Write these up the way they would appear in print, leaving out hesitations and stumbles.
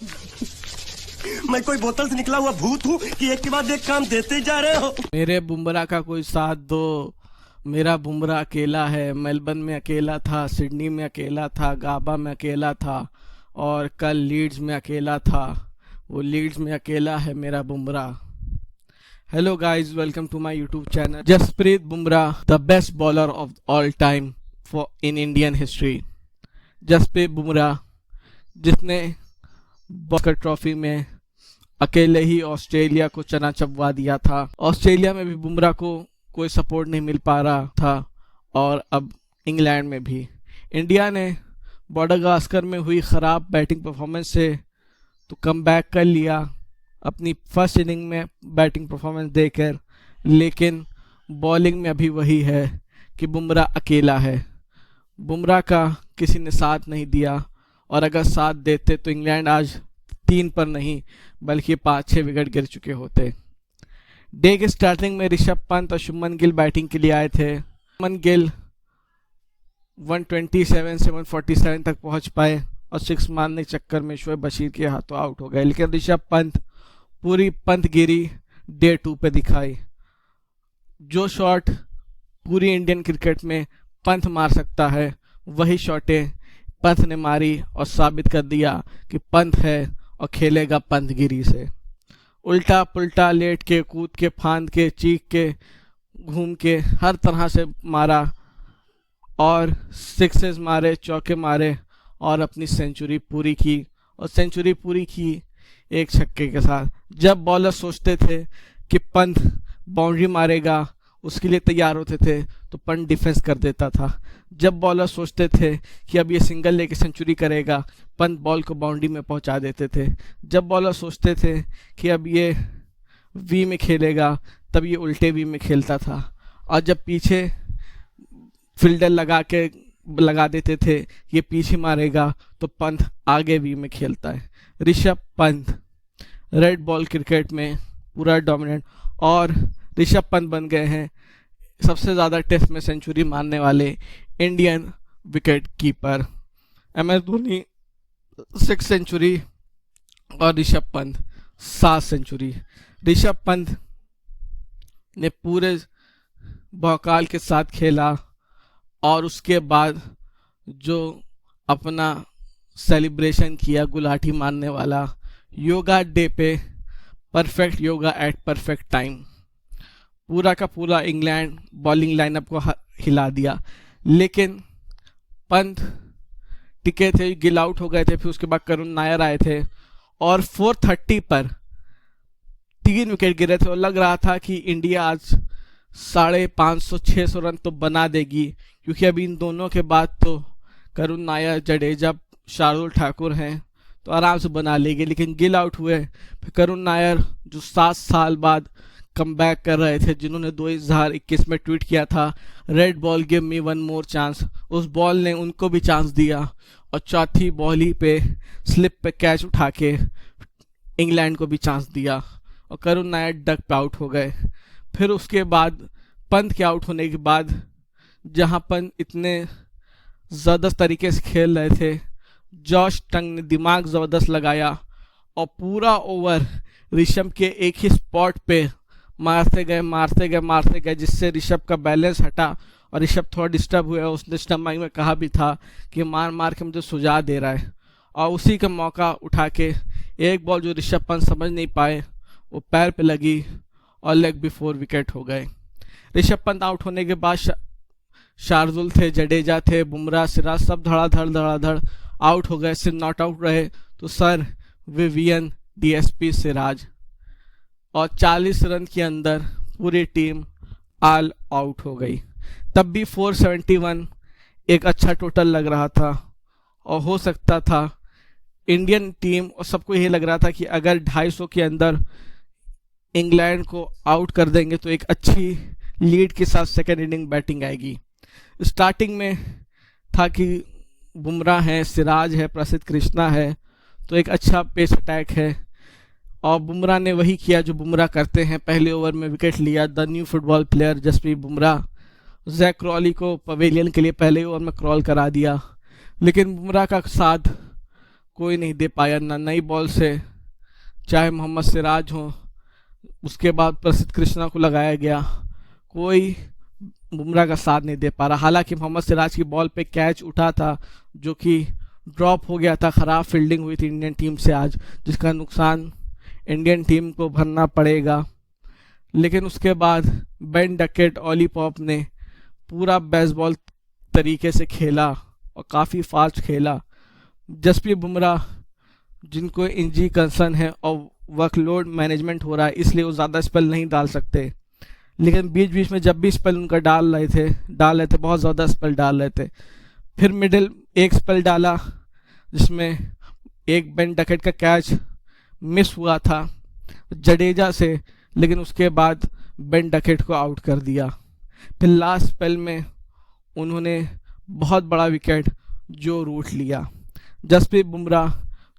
मैं कोई बोतल से निकला हुआ भूत हूँ कि एक के बाद एक काम देते जा रहे हो। मेरे बुमराह का कोई साथ दो। मेरा बुमराह अकेला है। मेलबर्न में अकेला था, सिडनी में अकेला था, गाबा में अकेला था और कल लीड्स में अकेला था। वो लीड्स में अकेला है मेरा Bumrah. Hello guys, welcome to my YouTube channel. Jasprit Bumrah, the best bowler of all time for in Indian history. Jasprit Bumrah जिसने बॉकर ट्रॉफी में अकेले ही ऑस्ट्रेलिया को चना चबवा दिया था। ऑस्ट्रेलिया में भी बुमराह को कोई सपोर्ट नहीं मिल पा रहा था और अब इंग्लैंड में भी। इंडिया ने बॉर्डर में हुई ख़राब बैटिंग परफॉर्मेंस से तो कम बैक कर लिया अपनी फर्स्ट इनिंग में बैटिंग परफॉर्मेंस देकर, लेकिन बॉलिंग में अभी वही है कि बुमराह अकेला है। बुमराह का किसी ने साथ नहीं दिया और अगर साथ देते तो इंग्लैंड आज 3 पर नहीं बल्कि 5-6 विकेट गिर चुके होते। डे के स्टार्टिंग में ऋषभ पंत और शुभमन गिल बैटिंग के लिए आए थे। शुभमन गिल 127 से 147 तक पहुंच पाए और 6 मारने के चक्कर में शोएब बशीर के हाथों आउट हो गए, लेकिन ऋषभ पंत पूरी पंतगिरी डे 2 पे दिखाई। जो शॉट पूरी इंडियन क्रिकेट में पंत मार सकता है वही शॉटें पंत ने मारी और साबित कर दिया कि पंत है और खेलेगा पंतगिरी से। उल्टा पुल्टा लेट के, कूद के, फांद के, चीख के, घूम के, हर तरह से मारा और सिक्सेस मारे, चौके मारे और अपनी सेंचुरी पूरी की। और सेंचुरी पूरी की एक छक्के के साथ। जब बॉलर सोचते थे कि पंत बाउंड्री मारेगा, उसके लिए तैयार होते थे तो पंत डिफेंस कर देता था। जब बॉलर सोचते थे कि अब ये सिंगल लेके सेंचुरी करेगा, पंत बॉल को बाउंड्री में पहुंचा देते थे। जब बॉलर सोचते थे कि अब ये वी में खेलेगा, तब ये उल्टे वी में खेलता था। और जब पीछे फील्डर लगा देते थे ये पीछे मारेगा, तो पंत आगे वी में खेलता है। Rishabh Pant red ball cricket में पूरा डोमिनेंट, और ऋषभ पंत बन गए हैं सबसे ज़्यादा टेस्ट में सेंचुरी मारने वाले Indian wicket keeper. MS Dhoni 6 century और ऋषभ पंत 7 सेंचुरी। ऋषभ पंत ने पूरे भौकाल के साथ खेला और उसके बाद जो अपना सेलिब्रेशन किया गुलाठी मारने वाला, योगा डे पे perfect yoga at perfect time, पूरा का पूरा इंग्लैंड बॉलिंग लाइनअप को हिला दिया। लेकिन पंत टिके थे, गिल आउट हो गए थे, फिर उसके बाद करुण नायर आए थे और 430 पर 3 विकेट गिरे थे और लग रहा था कि इंडिया आज 550-600 रन तो बना देगी, क्योंकि अभी इन दोनों के बाद तो करुण नायर, जडेजा, शार्दुल ठाकुर हैं तो आराम से बना लेंगे। लेकिन गिल आउट हुए, फिर करुण नायर जो 7 साल बाद कम बैक कर रहे थे, जिन्होंने 2021 में ट्वीट किया था red ball give me one more chance, उस बॉल ने उनको भी चांस दिया और चौथी बॉल ही पे स्लिप पे कैच उठा के इंग्लैंड को भी चांस दिया और करुण नायर डक पे आउट हो गए। फिर उसके बाद पंत के आउट होने के बाद, जहां पंत इतने ज़बरदस्त तरीके से खेल रहे थे, जॉश टंग ने दिमाग ज़बरदस्त लगाया और पूरा ओवर ऋषभ के एक ही स्पॉट पे मारते गए, जिससे ऋषभ का बैलेंस हटा और ऋषभ थोड़ा डिस्टर्ब हुआ। उसने स्टम्पिंग में कहा भी था कि मार के मुझे सुझा दे रहा है, और उसी का मौका उठा के एक बॉल जो ऋषभ पंत समझ नहीं पाए वो पैर पे लगी और लेग बिफोर विकेट हो गए। ऋषभ पंत आउट होने के बाद शार्दुल थे, जडेजा थे, बुमराह, सिराज सब धड़ाधड़ आउट हो गए। सिर्फ नॉट आउट रहे तो सर विवियन, DSP, सिराज, और 40 रन के अंदर पूरी टीम ऑल आउट हो गई। तब भी 471 एक अच्छा टोटल लग रहा था और हो सकता था इंडियन टीम, और सबको यही लग रहा था कि अगर 250 के अंदर इंग्लैंड को आउट कर देंगे तो एक अच्छी लीड के साथ सेकेंड इनिंग बैटिंग आएगी। स्टार्टिंग में था कि बुमराह है, सिराज है, प्रसिद्ध कृष्णा है, तो एक अच्छा पेस अटैक है और बुमराह ने वही किया जो बुमराह करते हैं। पहले ओवर में विकेट लिया। The new football player Jasprit Bumrah Zak Crawley को पवेलियन के लिए पहले ओवर में क्रॉल करा दिया। लेकिन बुमराह का साथ कोई नहीं दे पाया, ना नई बॉल से चाहे मोहम्मद सिराज हो, उसके बाद प्रसिद्ध कृष्णा को लगाया गया, कोई बुमराह का साथ नहीं दे पा रहा। हालांकि मोहम्मद सिराज की बॉल पे कैच उठा था जो कि ड्रॉप हो गया था, ख़राब फील्डिंग हुई थी इंडियन टीम से आज, जिसका नुकसान इंडियन टीम को भरना पड़ेगा। लेकिन उसके बाद बेन डकेट, ऑली पॉप ने पूरा बेसबॉल तरीके से खेला और काफ़ी फास्ट खेला। जसप्रीत बुमराह जिनको इंजरी कंसर्न है और वर्कलोड मैनेजमेंट हो रहा है, इसलिए वो ज़्यादा स्पेल नहीं डाल सकते, लेकिन बीच बीच में जब भी स्पेल उनका डाल रहे थे बहुत ज़्यादा स्पेल डाल रहे थे। फिर मिडिल एक स्पेल डाला जिसमें एक बेन डकेट का कैच मिस हुआ था जडेजा से, लेकिन उसके बाद बेन डकेट को आउट कर दिया। फिर लास्ट स्पेल में उन्होंने बहुत बड़ा विकेट जो रूट लिया। जसप्रीत बुमराह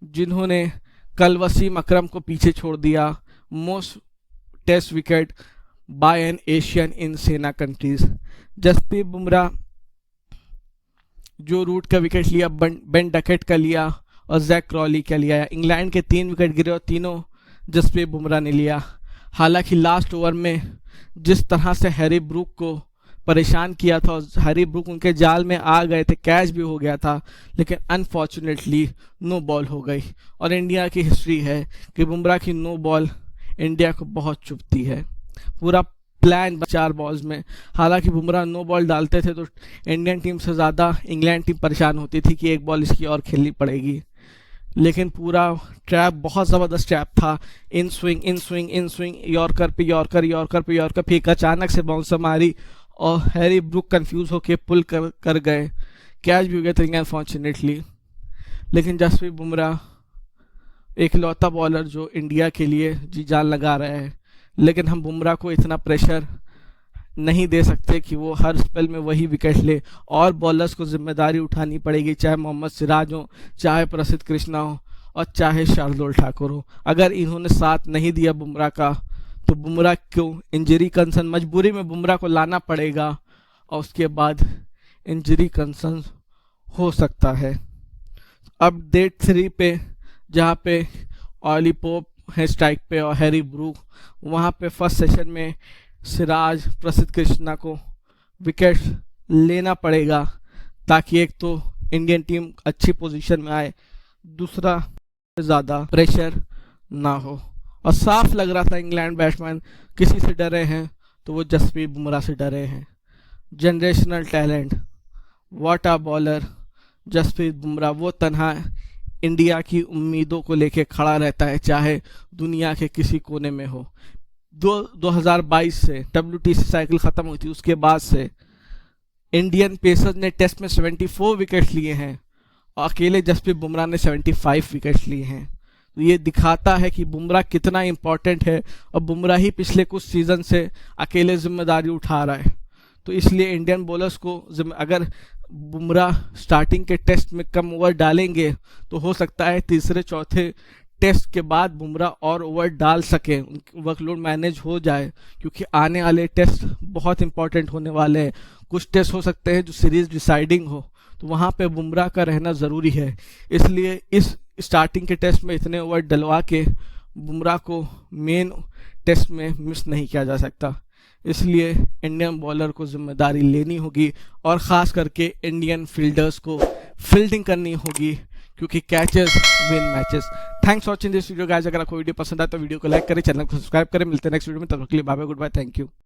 जिन्होंने कल वसीम अकरम को पीछे छोड़ दिया, most test wicket by an Asian in SENA countries. Jasprit Bumrah जो रूट का विकेट लिया, बेन डकेट का लिया और जैक क्रॉली का लिया। इंग्लैंड के 3 विकेट गिरे और तीनों जसप्रीत बुमराह ने लिया। हालांकि लास्ट ओवर में जिस तरह से हैरी ब्रूक को परेशान किया था और हैरी ब्रूक उनके जाल में आ गए थे, कैच भी हो गया था, लेकिन अनफॉर्चुनेटली नो बॉल हो गई। और इंडिया की हिस्ट्री है कि बुमराह की नो बॉल इंडिया को बहुत चुभती है। पूरा प्लान 4 बॉल्स में, हालांकि बुमराह नो बॉल डालते थे तो इंडियन टीम से ज़्यादा इंग्लैंड टीम परेशान होती थी कि एक बॉल इसकी और खेलनी पड़ेगी। लेकिन पूरा ट्रैप बहुत ज़बरदस्त ट्रैप था, इन स्विंग, यॉर्कर पे यॉर्कर, फिर एक अचानक से बाउंसर मारी और हैरी ब्रूक कंफ्यूज होकर पुल कर गए, कैच भी हो गया था अनफॉर्चुनेटली। लेकिन जसप्रीत बुमराह एक लौता बॉलर जो इंडिया के लिए जी जान लगा रहा है, लेकिन हम बुमराह को इतना प्रेशर नहीं दे सकते कि वो हर स्पेल में वही विकेट ले, और बॉलर्स को जिम्मेदारी उठानी पड़ेगी, चाहे मोहम्मद सिराज हो, चाहे प्रसिद्ध कृष्णा हो और चाहे शार्दुल ठाकुर हो। अगर इन्होंने साथ नहीं दिया बुमराह का तो बुमराह को इंजरी कंसर्न, मजबूरी में बुमराह को लाना पड़ेगा और उसके बाद इंजरी कंसर्न हो सकता है। अब डेट 3 पे जहाँ पे ऑली पॉप है स्ट्राइक पे और हैरी ब्रूक, वहाँ पे फर्स्ट सेशन में सिराज, प्रसिद्ध कृष्णा को विकेट लेना पड़ेगा ताकि एक तो इंडियन टीम अच्छी पोजीशन में आए, दूसरा ज़्यादा प्रेशर ना हो। और साफ लग रहा था इंग्लैंड बैट्समैन किसी से डरे हैं तो वो जसप्रीत बुमराह से डरे हैं। Generational talent, what a bowler Jasprit Bumrah, वो तन्हा इंडिया की उम्मीदों को लेके खड़ा रहता है, चाहे दुनिया के किसी कोने में हो। 2022 से WTC साइकिल ख़त्म हुई थी, उसके बाद से इंडियन पेसर्स ने टेस्ट में 74 विकेट लिए हैं और अकेले जसप्रीत बुमराह ने 75 विकेट लिए हैं। तो ये दिखाता है कि बुमराह कितना इम्पोर्टेंट है और बुमराह ही पिछले कुछ सीज़न से अकेले जिम्मेदारी उठा रहा है। तो इसलिए इंडियन बॉलर्स को अगर बुमराह स्टार्टिंग के टेस्ट में कम ओवर डालेंगे तो हो सकता है तीसरे चौथे टेस्ट के बाद बुमराह और ओवर डाल सकें, वर्कलोड मैनेज हो जाए, क्योंकि आने वाले टेस्ट बहुत इंपॉर्टेंट होने वाले हैं। कुछ टेस्ट हो सकते हैं जो सीरीज डिसाइडिंग हो, तो वहाँ पे बुमराह का रहना ज़रूरी है। इसलिए इस स्टार्टिंग के टेस्ट में इतने ओवर डलवा के बुमराह को मेन टेस्ट में मिस नहीं किया जा सकता। इसलिए इंडियन बॉलर को जिम्मेदारी लेनी होगी और ख़ास करके इंडियन फील्डर्स को फील्डिंग करनी होगी, क्योंकि catches win matches. Thanks for watching this video guys. अगर आपको वीडियो पसंद आए तो वीडियो को लाइक करें, चैनल को सब्सक्राइब करें। मिलते हैं नेक्स्ट वीडियो में, तब तक के लिए bye bye, goodbye, thank you.